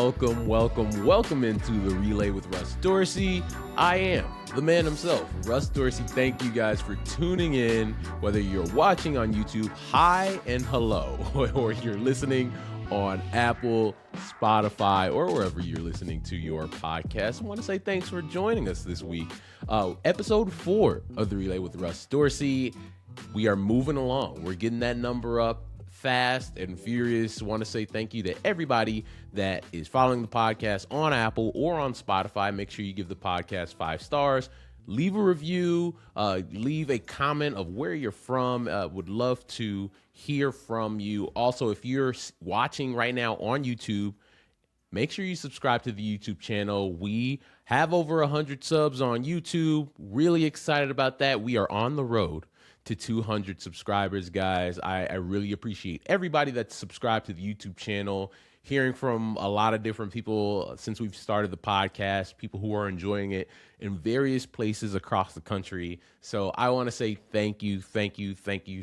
welcome into the Relay with Russ Dorsey. I am the man himself, Russ Dorsey. Thank you guys for tuning in, whether you're watching on YouTube, hi and hello, or you're listening on Apple, Spotify, or wherever you're listening to your podcast. I want to say thanks for joining us this week. Episode 4 of the Relay with Russ Dorsey. We are moving along. We're getting that number up fast and furious. Want to say thank you to everybody that is following the podcast on Apple or on Spotify. Make sure you give the podcast 5 stars. Leave a review. Leave a comment of where you're from. Would love to hear from you. Also, if you're watching right now on YouTube, make sure you subscribe to the YouTube channel. We have over 100 subs on YouTube. Really excited about that. We are on the road to 200 subscribers, guys. I really appreciate everybody that's subscribed to the YouTube channel, hearing from a lot of different people since we've started the podcast, people who are enjoying it in various places across the country. So I want to say thank you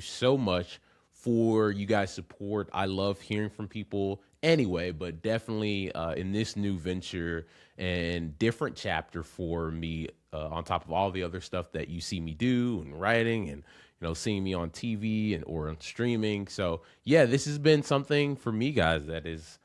so much for you guys' support. I love hearing from people anyway, but definitely in this new venture and different chapter for me, on top of all the other stuff that you see me do and writing and seeing me on TV and or on streaming. So yeah, this has been something for me, guys, it's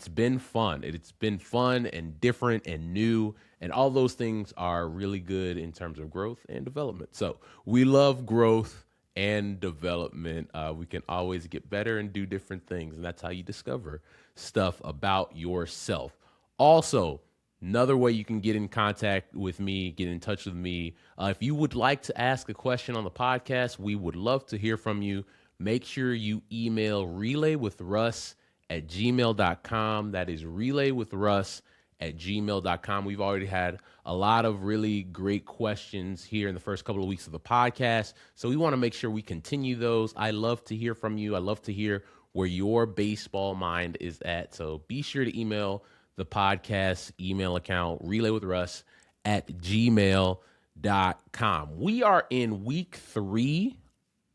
been fun. It's been fun and different and new, and all those things are really good in terms of growth and development. So we love growth and development. We can always get better and do different things, and that's how you discover stuff about yourself. Also, another way you can get in contact with me, get in touch with me, if you would like to ask a question on the podcast, we would love to hear from you. Make sure you email relaywithruss@gmail.com. That is relaywithruss@gmail.com. We've already had a lot of really great questions here in the first couple of weeks of the podcast, so we want to make sure we continue those. I love to hear from you. I love to hear where your baseball mind is at, so be sure to email the podcast email account, relaywithruss@gmail.com. We are in week 3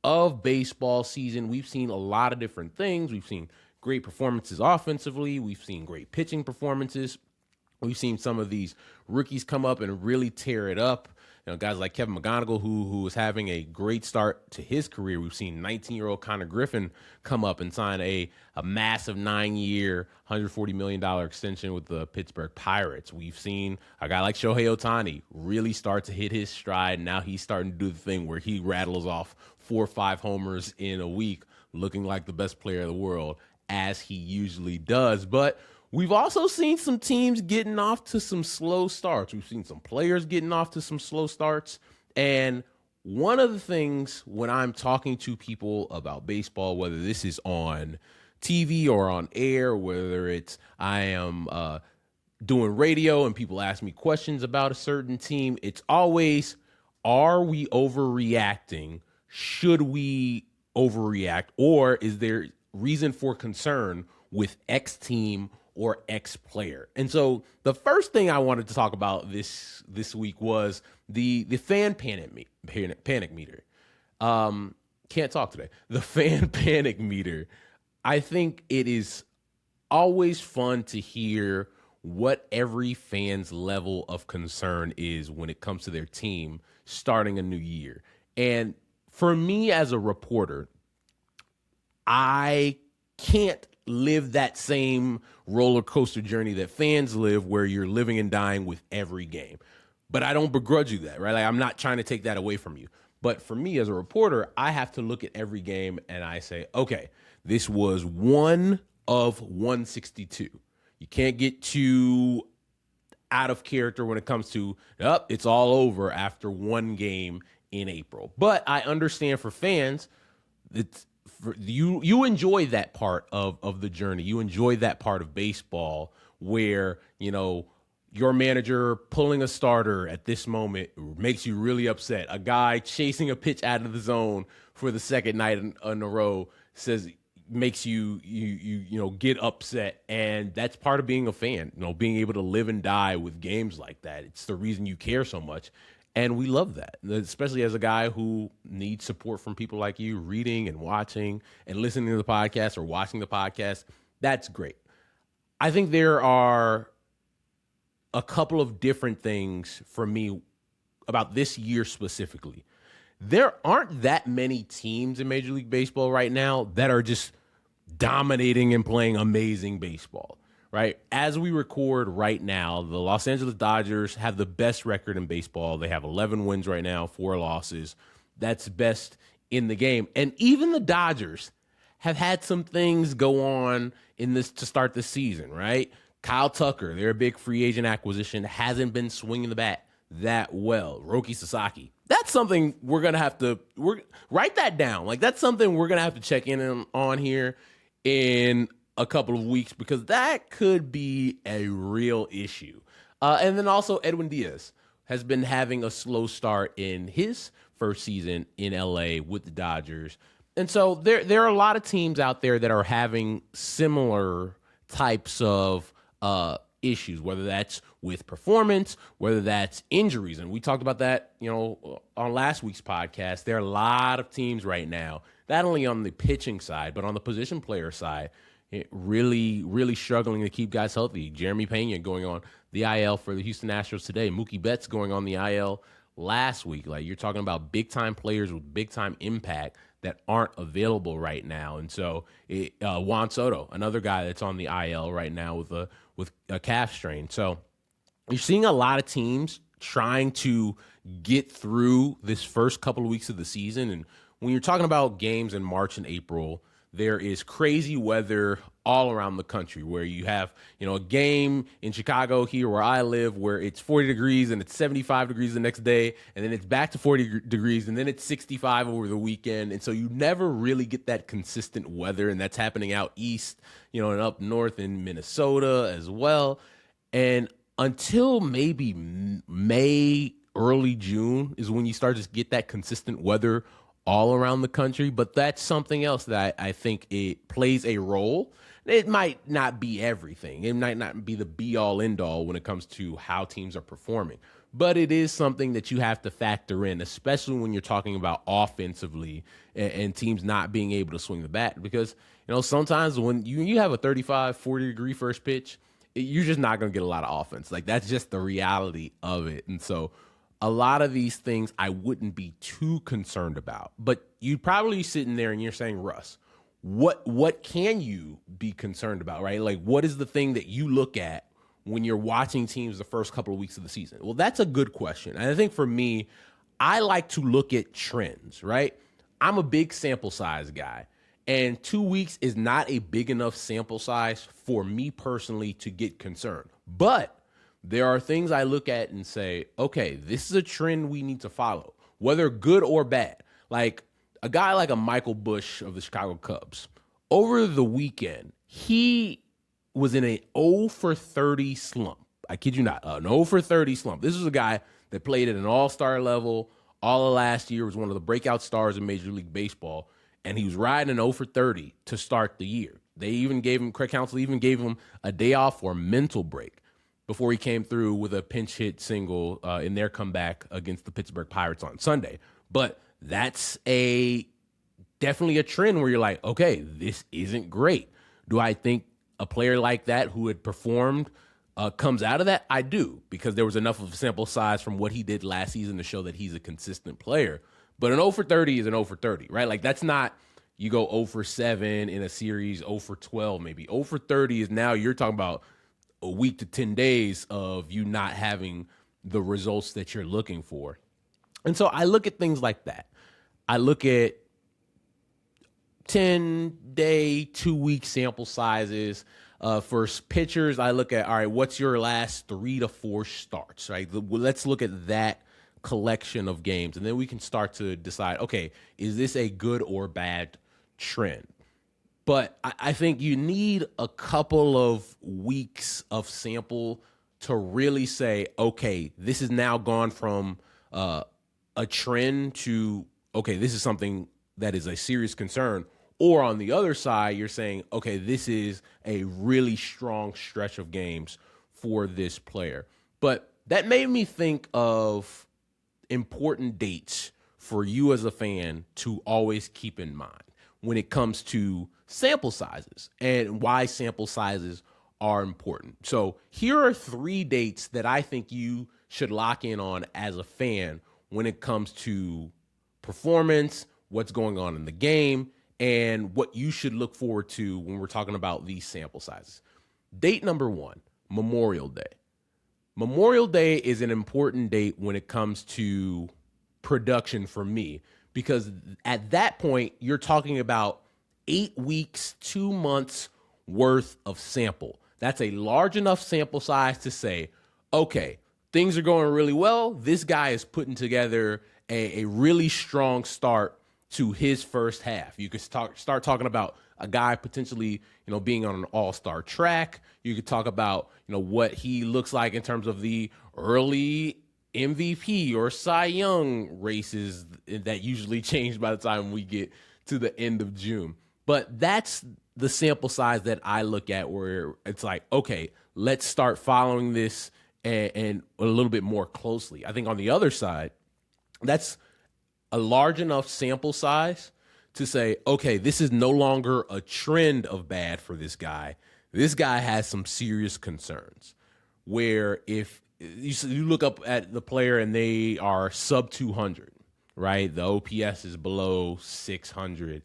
of baseball season. We've seen a lot of different things. We've seen great performances offensively. We've seen great pitching performances. We've seen some of these rookies come up and really tear it up. Guys like Kevin McGonigal, who is having a great start to his career. We've seen 19-year-old Connor Griffin come up and sign a massive 9-year, $140 million extension with the Pittsburgh Pirates. We've seen a guy like Shohei Ohtani really start to hit his stride. Now he's starting to do the thing where he rattles off 4 or 5 homers in a week, looking like the best player in the world, as he usually does. But we've also seen some teams getting off to some slow starts. We've seen some players getting off to some slow starts. And one of the things when I'm talking to people about baseball, whether this is on TV or on air, whether it's I am doing radio and people ask me questions about a certain team, it's always, are we overreacting? Should we overreact? Or is there reason for concern with X team or X player? And so the first thing I wanted to talk about this week was the fan panic meter. Can't talk today. The fan panic meter. I think it is always fun to hear what every fan's level of concern is when it comes to their team starting a new year. And for me as a reporter, I can't live that same roller coaster journey that fans live, where you're living and dying with every game. But I don't begrudge you that, right? Like, I'm not trying to take that away from you. But for me as a reporter, I have to look at every game and I say, okay, this was 1 of 162. You can't get too out of character when it comes to, it's all over after one game in April. But I understand for fans, you enjoy that part of the journey. You enjoy that part of baseball where, your manager pulling a starter at this moment makes you really upset. A guy chasing a pitch out of the zone for the second night in a row makes you get upset. And that's part of being a fan, being able to live and die with games like that. It's the reason you care so much. And we love that, especially as a guy who needs support from people like you, reading and watching and listening to the podcast or watching the podcast. That's great. I think there are a couple of different things for me about this year specifically. There aren't that many teams in Major League Baseball right now that are just dominating and playing amazing baseball, right? As we record right now, the Los Angeles Dodgers have the best record in baseball. They have 11 wins right now, 4 losses. That's best in the game. And even the Dodgers have had some things go on in this to start the season, right? Kyle Tucker, their big free agent acquisition, hasn't been swinging the bat that well. Roki Sasaki. That's something we're going to have to write that down. Like, that's something we're going to have to check in on here in a couple of weeks, because that could be a real issue. And then also Edwin Diaz has been having a slow start in his first season in LA with the Dodgers. And so there are a lot of teams out there that are having similar types of issues, whether that's with performance, whether that's injuries. And we talked about that, on last week's podcast. There are a lot of teams right now, not only on the pitching side, but on the position player side, really, really struggling to keep guys healthy. Jeremy Pena going on the IL for the Houston Astros today. Mookie Betts going on the IL last week. Like, you're talking about big-time players with big-time impact that aren't available right now. And so Juan Soto, another guy that's on the IL right now with a calf strain. So you're seeing a lot of teams trying to get through this first couple of weeks of the season. And when you're talking about games in March and April, there is crazy weather all around the country, where you have, a game in Chicago here where I live where it's 40 degrees and it's 75 degrees the next day, and then it's back to 40 degrees, and then it's 65 over the weekend. And so you never really get that consistent weather, and that's happening out east, and up north in Minnesota as well. And until maybe May, early June is when you start to get that consistent weather all around the country. But that's something else that I think it plays a role. It might not be everything. It might not be the be-all, end-all when it comes to how teams are performing. But it is something that you have to factor in, especially when you're talking about offensively and teams not being able to swing the bat. Because, sometimes when you have a 35, 40-degree first pitch, you're just not going to get a lot of offense. Like, that's just the reality of it. And so a lot of these things I wouldn't be too concerned about. But you'd probably be sitting there and you're saying, Russ, what can you be concerned about, right? Like, what is the thing that you look at when you're watching teams the first couple of weeks of the season? Well, that's a good question. And I think for me, I like to look at trends, right? I'm a big sample size guy. And 2 weeks is not a big enough sample size for me personally to get concerned. But there are things I look at and say, okay, this is a trend we need to follow, whether good or bad. Like a guy like a Michael Busch of the Chicago Cubs, over the weekend, he was in an 0 for 30 slump. I kid you not, an 0 for 30 slump. This is a guy that played at an all-star level all of last year, was one of the breakout stars in Major League Baseball, and he was riding an 0 for 30 to start the year. They even gave him, Craig Counsell even gave him a day off for a mental break before he came through with a pinch hit single in their comeback against the Pittsburgh Pirates on Sunday. But that's definitely a trend where you're like, okay, this isn't great. Do I think a player like that who had performed comes out of that? I do, because there was enough of a sample size from what he did last season to show that he's a consistent player. But an 0 for 30 is an 0 for 30, right? Like, that's not you go 0 for 7 in a series, 0 for 12 maybe. 0 for 30 is now you're talking about a week to 10 days of you not having the results that you're looking for. And so I look at things like that. I look at 10-day, 2-week sample sizes. For pitchers, I look at, all right, what's your last 3 to 4 starts, right? Let's look at that collection of games, and then we can start to decide, okay, is this a good or bad trend? But I think you need a couple of weeks of sample to really say, okay, this has now gone from a trend to, okay, this is something that is a serious concern. Or on the other side, you're saying, okay, this is a really strong stretch of games for this player. But that made me think of important dates for you as a fan to always keep in mind when it comes to sample sizes and why sample sizes are important. So here are 3 dates that I think you should lock in on as a fan when it comes to performance, what's going on in the game, and what you should look forward to when we're talking about these sample sizes. Date number 1, Memorial Day. Memorial Day is an important date when it comes to production for me, because at that point, you're talking about 8 weeks, 2 months worth of sample. That's a large enough sample size to say, okay, things are going really well. This guy is putting together a really strong start to his first half. You could start talking about a guy potentially, being on an all-star track. You could talk about, what he looks like in terms of the early MVP or Cy Young races that usually change by the time we get to the end of June. But that's the sample size that I look at, where it's like, okay, let's start following this and a little bit more closely. I think on the other side, that's a large enough sample size to say, okay, this is no longer a trend of bad for this guy. This guy has some serious concerns, where if you look up at the player and they are sub 200, right? The OPS is below 600.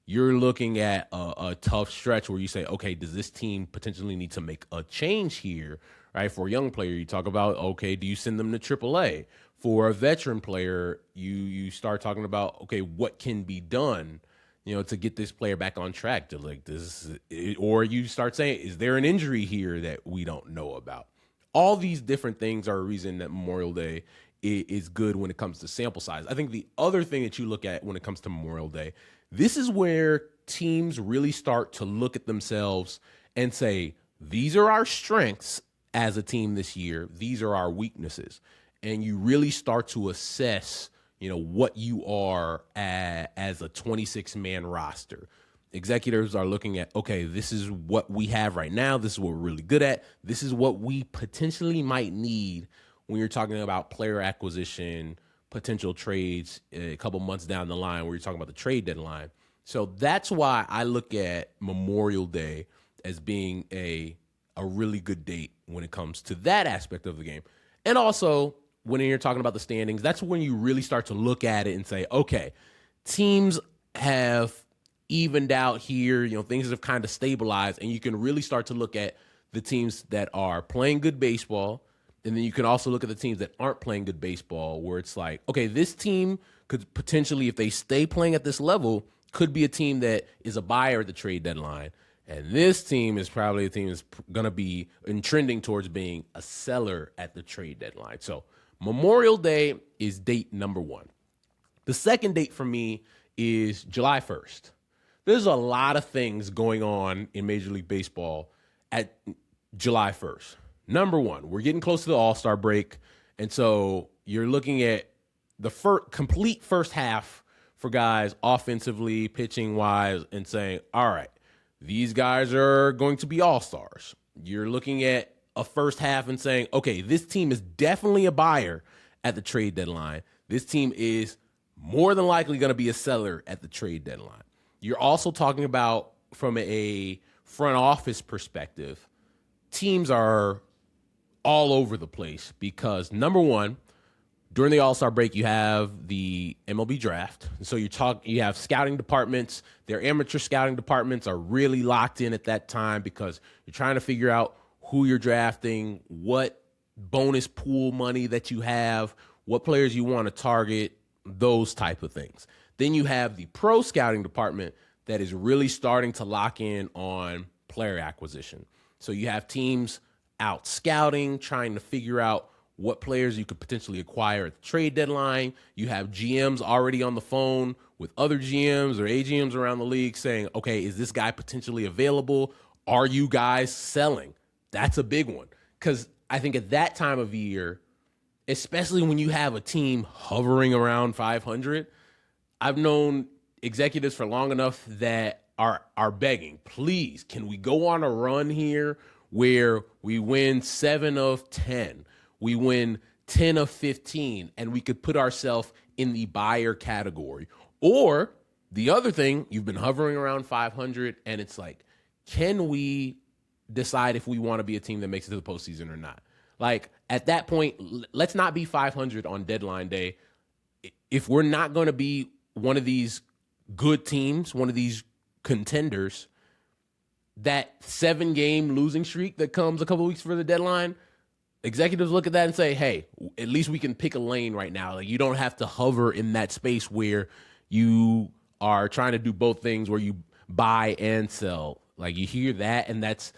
You're looking at a tough stretch where you say, okay, does this team potentially need to make a change here, right? For a young player, you talk about, okay, do you send them to AAA? For a veteran player, you start talking about, okay, what can be done, to get this player back on track to like this, or you start saying, is there an injury here that we don't know about? All these different things are a reason that Memorial Day is good when it comes to sample size. I think the other thing that you look at when it comes to Memorial Day, this is where teams really start to look at themselves and say, these are our strengths as a team this year. These are our weaknesses. And you really start to assess, what you are as a 26-man roster. Executives are looking at, okay, this is what we have right now. This is what we're really good at. This is what we potentially might need when you're talking about player acquisition, potential trades a couple months down the line where you're talking about the trade deadline. So that's why I look at Memorial Day as being a really good date when it comes to that aspect of the game. And also, when you're talking about the standings, that's when you really start to look at it and say, okay, teams have evened out here, things have kind of stabilized, and you can really start to look at the teams that are playing good baseball. And then you can also look at the teams that aren't playing good baseball, where it's like, okay, this team could potentially, if they stay playing at this level, could be a team that is a buyer at the trade deadline. And this team is probably a team that's going to be trending towards being a seller at the trade deadline. So Memorial Day is date number 1. The second date for me is July 1st. There's a lot of things going on in Major League Baseball at July 1st. Number 1, we're getting close to the All-Star break. And so you're looking at the complete first half for guys offensively, pitching-wise, and saying, all right, these guys are going to be all-stars. You're looking at a first half and saying, okay, this team is definitely a buyer at the trade deadline. This team is more than likely going to be a seller at the trade deadline. You're also talking about, from a front office perspective, teams are all over the place because, number 1, during the All-Star break, you have the MLB draft. So you have scouting departments. Their amateur scouting departments are really locked in at that time because you're trying to figure out who you're drafting, what bonus pool money that you have, what players you want to target, those type of things. Then you have the pro scouting department that is really starting to lock in on player acquisition. So you have teams out scouting, trying to figure out what players you could potentially acquire at the trade deadline. You have GMs already on the phone with other GMs or AGMs around the league saying, okay, is this guy potentially available? Are you guys selling? That's a big one. Because I think at that time of year, especially when you have a team hovering around 500, I've known executives for long enough that are begging, please, can we go on a run here where we win 7 of 10, we win 10 of 15, and we could put ourselves in the buyer category? Or the other thing, you've been hovering around 500, and it's like, can we decide if we want to be a team that makes it to the postseason or not. Like, at that point, let's not be 500 on deadline day. If we're not going to be one of these good teams, one of these contenders, that 7-game losing streak that comes a couple weeks for the deadline, executives look at that and say, hey, at least we can pick a lane right now. Like, you don't have to hover in that space where you are trying to do both things, where you buy and sell. Like, you hear that, and that's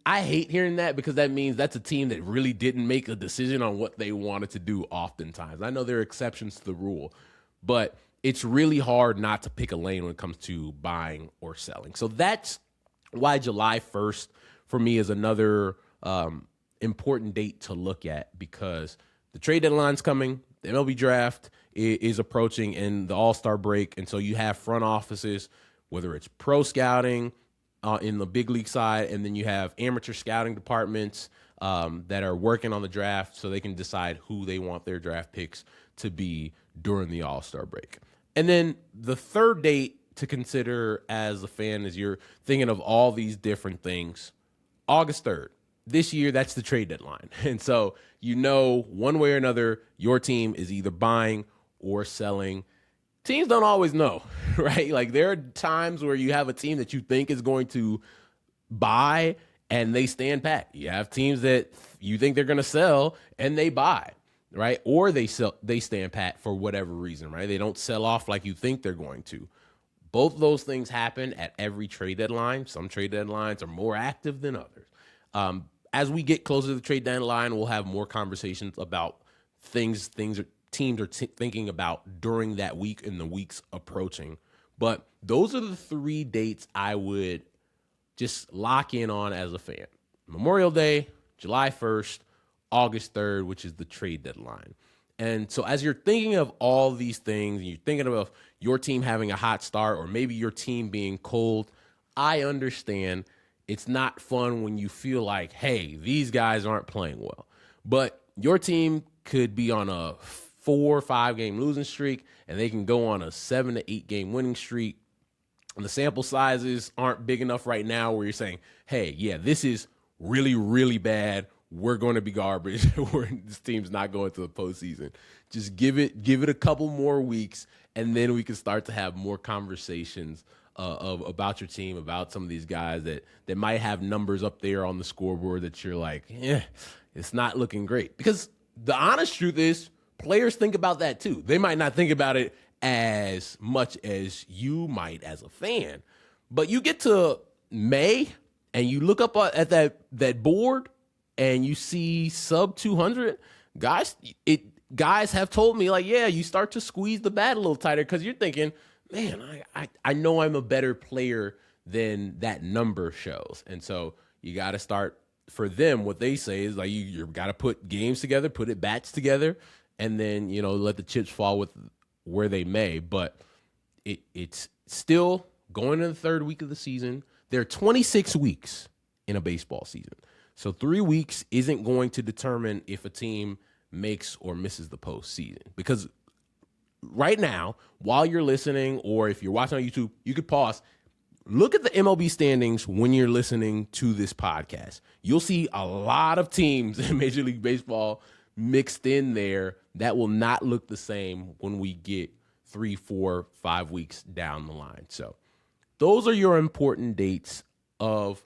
I hate hearing that, because that means that's a team that really didn't make a decision on what they wanted to do oftentimes. I know there are exceptions to the rule, but it's really hard not to pick a lane when it comes to buying or selling. So that's why July 1st for me is another important date to look at, because the trade deadline's coming, the MLB draft is approaching, and the All-Star break. And so you have front offices, whether it's pro scouting in the big league side, and then you have amateur scouting departments that are working on the draft so they can decide who they want their draft picks to be during the All-Star break. And then the third date to consider as a fan, as you're thinking of all these different things, August 3rd. This year, that's the trade deadline. And so, one way or another, your team is either buying or selling. Teams don't always know, right? Like, there are times where you have a team that you think is going to buy and they stand pat. You have teams that you think they're going to sell and they buy, right? Or they stand pat for whatever reason, right? They don't sell off like you think they're going to. Both of those things happen at every trade deadline. Some trade deadlines are more active than others. As we get closer to the trade deadline, we'll have more conversations about things teams are thinking about during that week and the weeks approaching. But those are the 3 dates I would just lock in on as a fan. Memorial Day, July 1st, August 3rd, which is the trade deadline. And so as you're thinking of all these things, and you're thinking of your team having a hot start, or maybe your team being cold, I understand it's not fun when you feel like, hey, these guys aren't playing well. But your team could be on a 4 or 5 game losing streak, and they can go on a 7 to 8 game winning streak. And the sample sizes aren't big enough right now where you're saying, hey, yeah, this is really, really bad. We're going to be garbage. This team's not going to the postseason. Just give it a couple more weeks, and then we can start to have more conversations about your team, about some of these guys that might have numbers up there on the scoreboard that you're like, it's not looking great. Because the honest truth is, players think about that too. They might not think about it as much as you might as a fan, but you get to May and you look up at that board and you see sub 200 guys. Guys have told me, like, yeah, you start to squeeze the bat a little tighter, because you're thinking, man, I know I'm a better player than that number shows. And so you got to start, for them, what they say is, like, you got to put games together, put it bats together, and then, let the chips fall with where they may. But it's still going to the 3rd week of the season. There are 26 weeks in a baseball season. So 3 weeks isn't going to determine if a team makes or misses the postseason. Because right now, while you're listening, or if you're watching on YouTube, you could pause. Look at the MLB standings when you're listening to this podcast. You'll see a lot of teams in Major League Baseball mixed in there that will not look the same when we get 3, 4, 5 weeks down the line. So those are your important dates of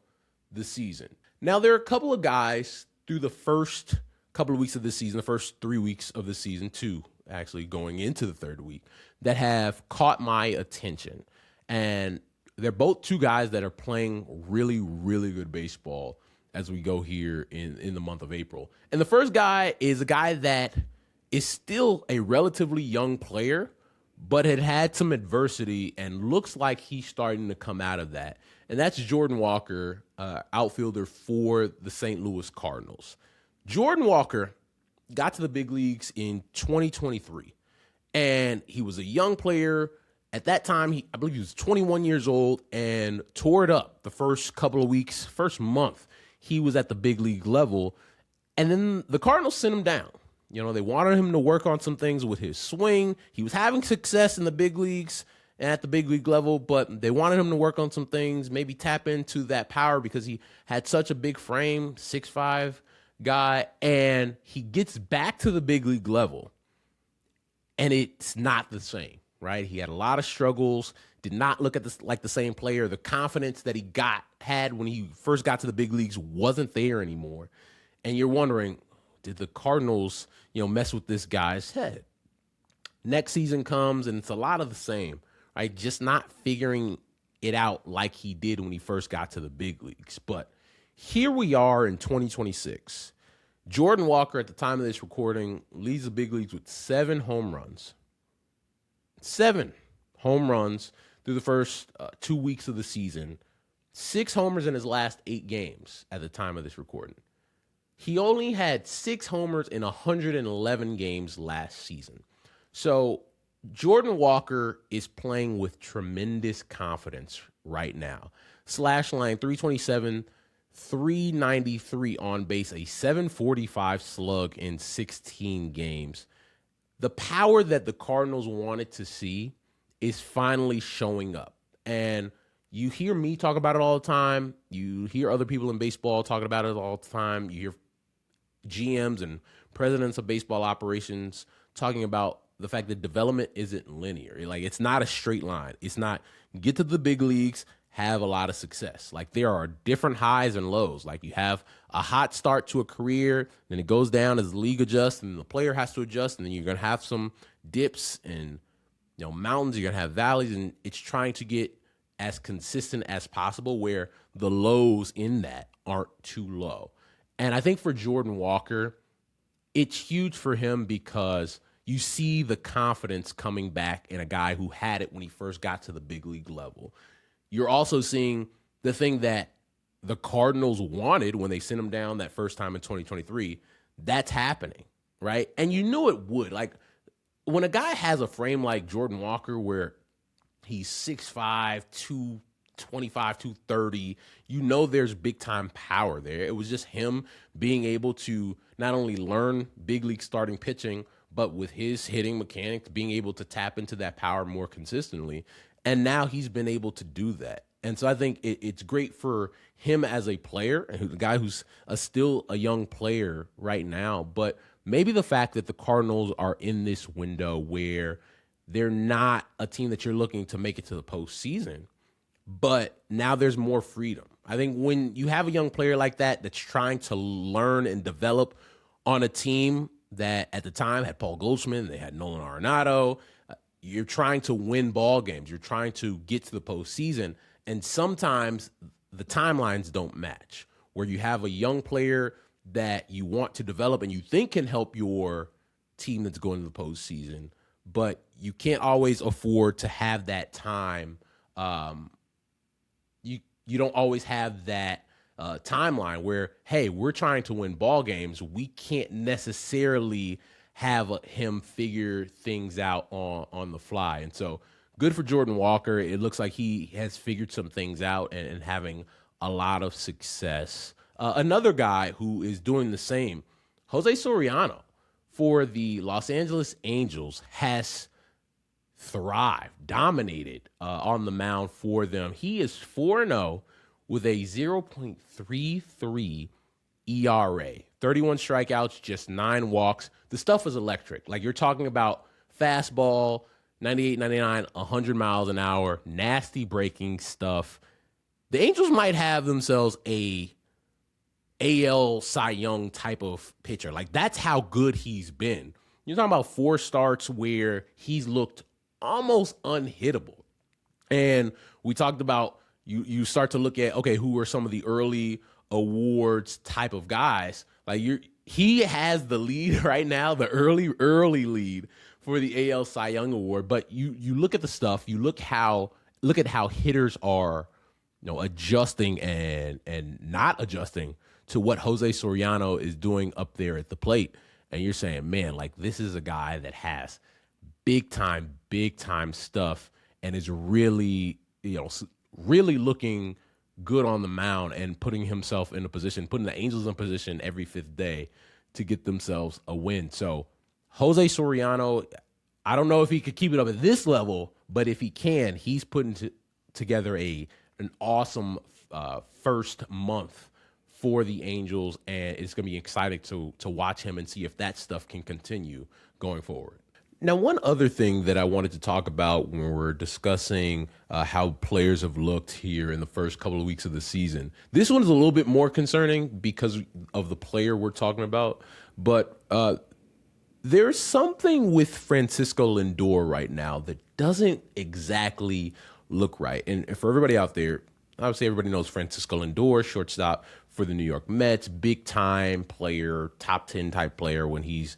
the season. Now, there are a couple of guys through the first couple of weeks of the season, the first 3 weeks of the season, 2 actually going into the 3rd week, that have caught my attention. And they're both 2 guys that are playing really, really good baseball as we go here in the month of April. And the first guy is a guy that is still a relatively young player, but had some adversity and looks like he's starting to come out of that. And that's Jordan Walker, outfielder for the St. Louis Cardinals. Jordan Walker got to the big leagues in 2023, and he was a young player. At that time, I believe he was 21 years old and tore it up the first couple of weeks, first month. He was at the big league level, and then the Cardinals sent him down. They wanted him to work on some things with his swing. He was having success in the big leagues, and at the big league level, but they wanted him to work on some things, maybe tap into that power because he had such a big frame, 6'5" guy, and he gets back to the big league level, and it's not the same, right? He had a lot of struggles, did not look at this like the same player. The confidence that he had when he first got to the big leagues wasn't there anymore. And you're wondering, did the Cardinals, mess with this guy's head? Next season comes, and it's a lot of the same, right? Just not figuring it out like he did when he first got to the big leagues. But here we are in 2026. Jordan Walker, at the time of this recording, leads the big leagues with 7 home runs. 7 home runs through the first 2 weeks of the season. 6 homers in his last 8 games at the time of this recording. He only had 6 homers in 111 games last season. So Jordan Walker is playing with tremendous confidence right now. Slash line 327, 393 on base, a 745 slug in 16 games. The power that the Cardinals wanted to see is finally showing up. And you hear me talk about it all the time. You hear other people in baseball talking about it all the time. You hear GMs and presidents of baseball operations talking about the fact that development isn't linear. Like, it's not a straight line. It's not get to the big leagues, have a lot of success. Like, there are different highs and lows. Like, you have a hot start to a career, then it goes down as the league adjusts and the player has to adjust, and then you're going to have some dips and mountains. You're going to have valleys, and it's trying to get as consistent as possible where the lows in that aren't too low. And I think for Jordan Walker, it's huge for him because you see the confidence coming back in a guy who had it when he first got to the big league level. You're also seeing the thing that the Cardinals wanted when they sent him down that first time in 2023. That's happening, right? And you knew it would. Like, when a guy has a frame like Jordan Walker where he's 6'5", 225, 230, there's big-time power there. It was just him being able to not only learn big league starting pitching, but with his hitting mechanics, being able to tap into that power more consistently. And now he's been able to do that. And so I think it's great for him as a player, and the guy who's still a young player right now. But maybe the fact that the Cardinals are in this window where they're not a team that you're looking to make it to the postseason, but now there's more freedom. I think when you have a young player like that that's trying to learn and develop on a team that at the time had Paul Goldschmidt, they had Nolan Arenado, you're trying to win ball games. You're trying to get to the postseason, and sometimes the timelines don't match, where you have a young player that you want to develop and you think can help your team that's going to the postseason, but you can't always afford to have that time. You don't always have that timeline where, hey, we're trying to win ball games. We can't necessarily have him figure things out on the fly. And so good for Jordan Walker. It looks like he has figured some things out and having a lot of success. Another guy who is doing the same, José Soriano for the Los Angeles Angels, has thrived, dominated on the mound for them. He is 4-0 with a 0.33 ERA, 31 strikeouts, just 9 walks. The stuff is electric. Like, you're talking about fastball, 98, 99, 100 miles an hour, nasty breaking stuff. The Angels might have themselves a AL Cy Young type of pitcher. Like, that's how good he's been. You're talking about 4 starts where he's looked almost unhittable. And we talked about, you start to look at, okay, who are some of the early awards type of guys. Like, he has the lead right now, the early lead for the AL Cy Young Award. But you look at the stuff, you look at how hitters are, adjusting and not adjusting to what José Soriano is doing up there at the plate. And you're saying, man, like, this is a guy that has big time stuff and is really, really looking good on the mound and putting himself in a position, putting the Angels in position every 5th day to get themselves a win. So José Soriano, I don't know if he could keep it up at this level, but if he can, he's putting together an awesome first month for the Angels, and it's going to be exciting to watch him and see if that stuff can continue going forward. Now, one other thing that I wanted to talk about when we're discussing how players have looked here in the first couple of weeks of the season, this one's a little bit more concerning because of the player we're talking about, but there's something with Francisco Lindor right now that doesn't exactly look right. And for everybody out there, I would say everybody knows Francisco Lindor, shortstop for the New York Mets, big time player, top 10 type player when he's,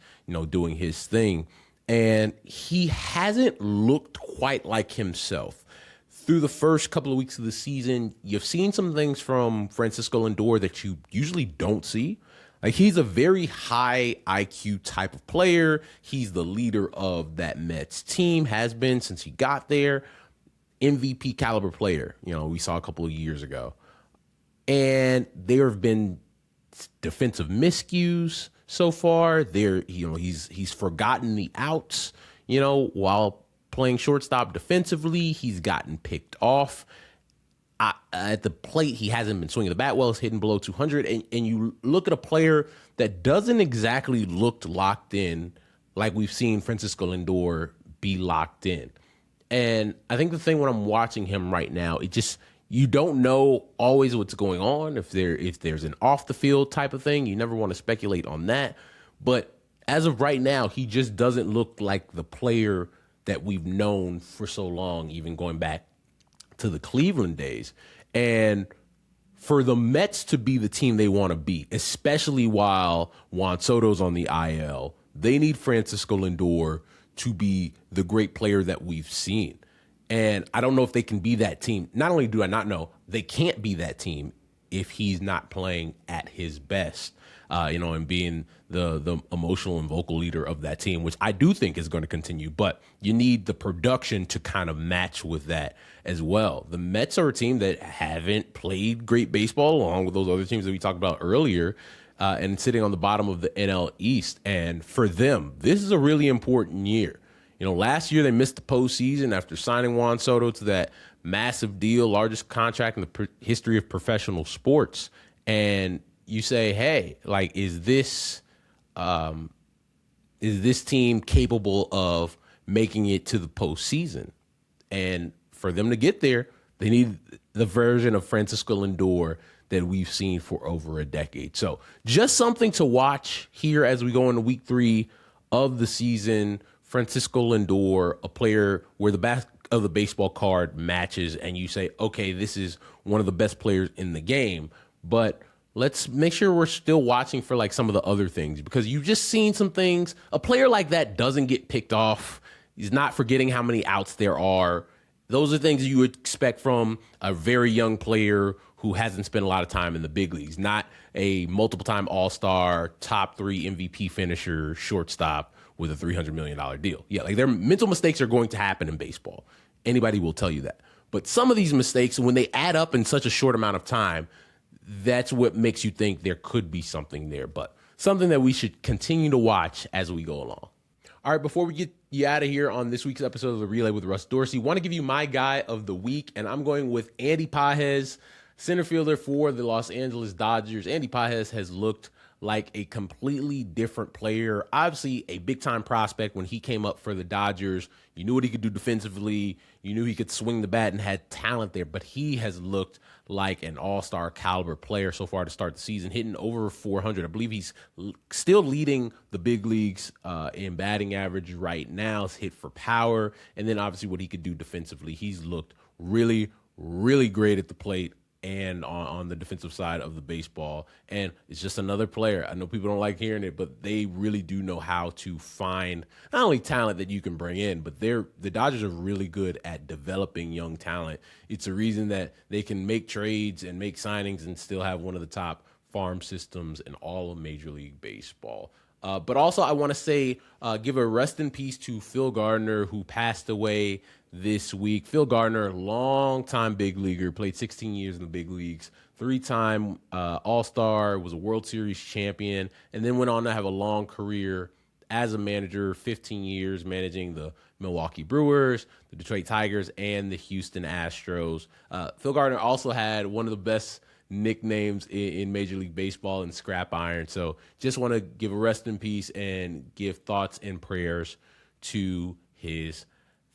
doing his thing. And he hasn't looked quite like himself. Through the first couple of weeks of the season, you've seen some things from Francisco Lindor that you usually don't see. Like, he's a very high IQ type of player. He's the leader of that Mets team, has been since he got there. MVP caliber player, we saw a couple of years ago. And there have been defensive miscues so far. He's forgotten the outs, while playing shortstop defensively. He's gotten picked off. At the plate, he hasn't been swinging the bat well. It's hitting below 200. And you look at a player that doesn't exactly look locked in like we've seen Francisco Lindor be locked in. And I think the thing when I'm watching him right now, you don't know always what's going on. If there's an off the field type of thing, you never want to speculate on that. But as of right now, he just doesn't look like the player that we've known for so long, even going back to the Cleveland days. And for the Mets to be the team they want to be, especially while Juan Soto's on the IL, they need Francisco Lindor to be the great player that we've seen. And I don't know if they can be that team. Not only do I not know, they can't be that team if he's not playing at his best, and being the emotional and vocal leader of that team, which I do think is going to continue. But you need the production to kind of match with that as well. The Mets are a team that haven't played great baseball, along with those other teams that we talked about earlier, and sitting on the bottom of the NL East. And for them, this is a really important year. Last year they missed the postseason after signing Juan Soto to that massive deal, largest contract in the history of professional sports. And you say, hey, like, is this team capable of making it to the postseason? And for them to get there, they need the version of Francisco Lindor that we've seen for over a decade. So just something to watch here as we go into week 3 of the season. Francisco Lindor, a player where the back of the baseball card matches and you say, okay, this is one of the best players in the game. But let's make sure we're still watching for like some of the other things, because you've just seen some things. A player like that doesn't get picked off. He's not forgetting how many outs there are. Those are things you would expect from a very young player who hasn't spent a lot of time in the big leagues, not a multiple-time All-Star, top 3 MVP finisher, shortstop with a $300 million deal. Yeah, like, their mental mistakes are going to happen in baseball. Anybody will tell you that. But some of these mistakes, when they add up in such a short amount of time, that's what makes you think there could be something there. But something that we should continue to watch as we go along. All right, before we get you out of here on this week's episode of The Relay with Russ Dorsey, want to give you my guy of the week, and I'm going with Andy Pages, center fielder for the Los Angeles Dodgers. Andy Pages has looked like a completely different player. Obviously, a big-time prospect when he came up for the Dodgers. You knew what he could do defensively. You knew he could swing the bat and had talent there, but he has looked like an all-star caliber player so far to start the season, hitting over 400. I believe he's still leading the big leagues in batting average right now. He's hit for power, and then obviously what he could do defensively. He's looked really, really great at the plate and on the defensive side of the baseball. And it's just another player. I know people don't like hearing it, but they really do know how to find not only talent that you can bring in, but the Dodgers are really good at developing young talent. It's a reason that they can make trades and make signings and still have one of the top farm systems in all of Major League Baseball. But also I want to say, give a rest in peace to Phil Gardner, who passed away this week. Phil Gardner, longtime big leaguer, played 16 years in the big leagues, 3-time All-Star, was a World Series champion, and then went on to have a long career as a manager, 15 years managing the Milwaukee Brewers, the Detroit Tigers, and the Houston Astros. Phil Garner also had one of the best nicknames in Major League Baseball in Scrap Iron. So just want to give a rest in peace and give thoughts and prayers to his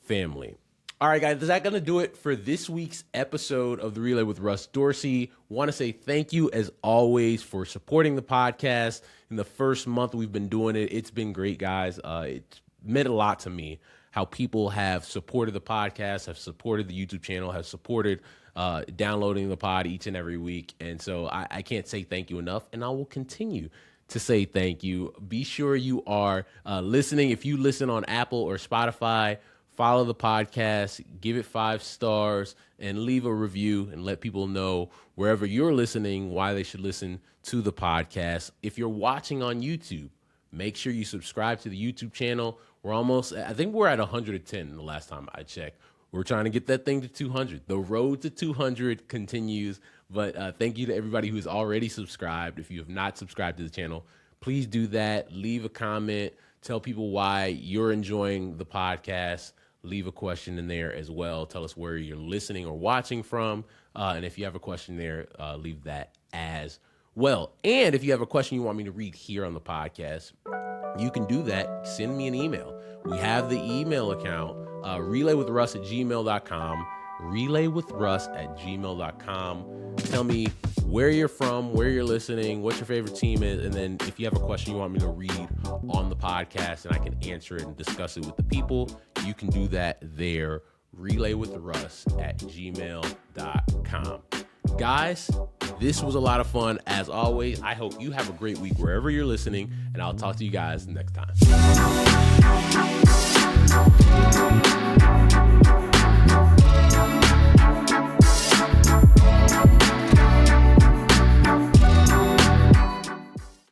family. All right, guys, that's going to do it for this week's episode of The Relay with Russ Dorsey. Want to say thank you, as always, for supporting the podcast. In the first month we've been doing it, it's been great, guys. It's meant a lot to me how people have supported the podcast, have supported the YouTube channel, have supported downloading the pod each and every week. And so I can't say thank you enough, and I will continue to say thank you. Be sure you are listening. If you listen on Apple or Spotify, follow the podcast, give it 5 stars, and leave a review and let people know wherever you're listening why they should listen to the podcast. If you're watching on YouTube, make sure you subscribe to the YouTube channel. I think we're at 110 the last time I checked. We're trying to get that thing to 200. The road to 200 continues, but thank you to everybody who's already subscribed. If you have not subscribed to the channel, please do that. Leave a comment. Tell people why you're enjoying the podcast. Leave a question in there as well. Tell us where you're listening or watching from. And if you have a question there, leave that as well. And if you have a question you want me to read here on the podcast, you can do that. Send me an email. We have the email account, relaywithruss@gmail.com. relaywithruss@gmail.com. Tell me where you're from, where you're listening, what your favorite team is, and then if you have a question you want me to read on the podcast and I can answer it and discuss it with the people, you can do that there, relaywithruss@gmail.com. Guys, this was a lot of fun. As always, I hope you have a great week wherever you're listening, and I'll talk to you guys next time.